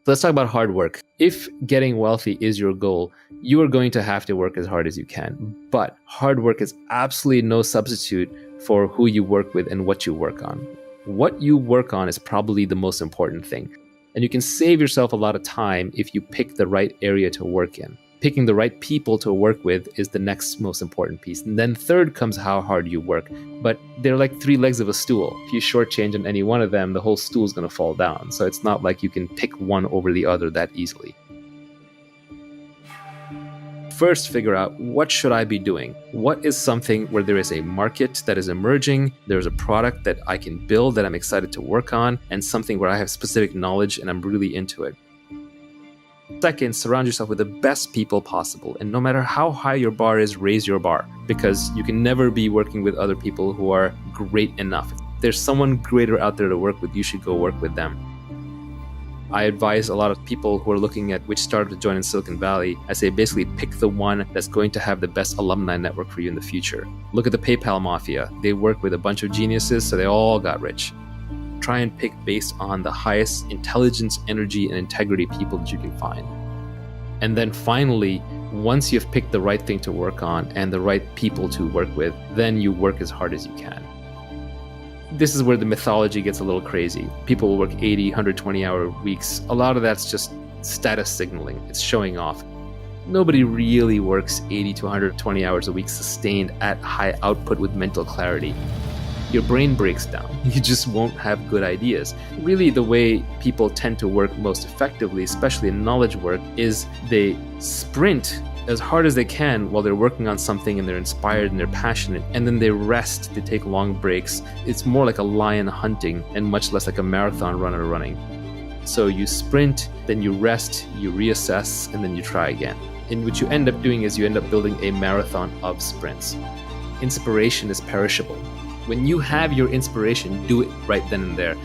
Let's talk about hard work. If getting wealthy is your goal, you are going to have to work as hard as you can. But hard work is absolutely no substitute for who you work with and what you work on. What you work on is probably the most important thing. And you can save yourself a lot of time if you pick the right area to work in. Picking the right people to work with is the next most important piece. And then third comes how hard you work. But they're like three legs of a stool. If you shortchange on any one of them, the whole stool is going to fall down. So it's not like you can pick one over the other that easily. First, figure out, what should I be doing? What is something where there is a market that is emerging, there's a product that I can build that I'm excited to work on, and something where I have specific knowledge and I'm really into it. Second, surround yourself with the best people possible. And no matter how high your bar is, raise your bar, because you can never be working with other people who are great enough. If there's someone greater out there to work with, you should go work with them. I advise a lot of people who are looking at which startup to join in Silicon Valley. I say basically pick the one that's going to have the best alumni network for you in the future. Look at the PayPal mafia. They work with a bunch of geniuses, so they all got rich. Try and pick based on the highest intelligence, energy, and integrity people that you can find. And then finally, once you've picked the right thing to work on and the right people to work with, then you work as hard as you can. This is where the mythology gets a little crazy. People will work 80, 120-hour weeks. A lot of that's just status signaling. It's showing off. Nobody really works 80 to 120 hours a week sustained at high output with mental clarity. Your brain breaks down. You just won't have good ideas. Really, the way people tend to work most effectively, especially in knowledge work, is they sprint as hard as they can while they're working on something and they're inspired and they're passionate, and then they rest, they take long breaks. It's more like a lion hunting and much less like a marathon runner running. So you sprint, then you rest, you reassess, and then you try again. And what you end up doing is you end up building a marathon of sprints. Inspiration is perishable. When you have your inspiration, do it right then and there.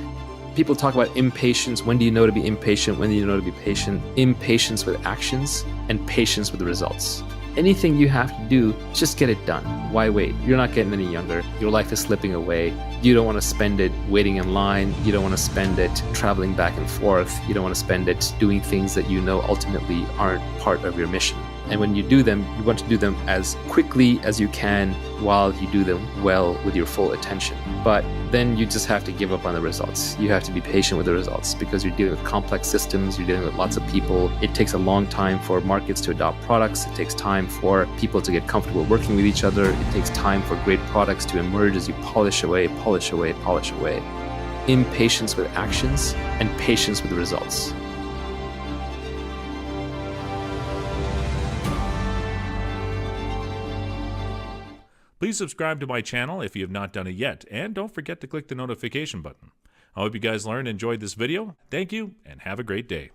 People talk about impatience. When do you know to be impatient? When do you know to be patient? Impatience with actions and patience with the results. Anything you have to do, just get it done. Why wait? You're not getting any younger. Your life is slipping away. You don't want to spend it waiting in line. You don't want to spend it traveling back and forth. You don't want to spend it doing things that you know ultimately aren't part of your mission. And when you do them, you want to do them as quickly as you can while you do them well with your full attention. But then you just have to give up on the results. You have to be patient with the results because you're dealing with complex systems, you're dealing with lots of people. It takes a long time for markets to adopt products. It takes time for people to get comfortable working with each other. It takes time for great products to emerge as you polish away, polish away, polish away. Impatience with actions and patience with the results. Please subscribe to my channel if you have not done it yet, and don't forget to click the notification button. I hope you guys learned and enjoyed this video. Thank you, and have a great day.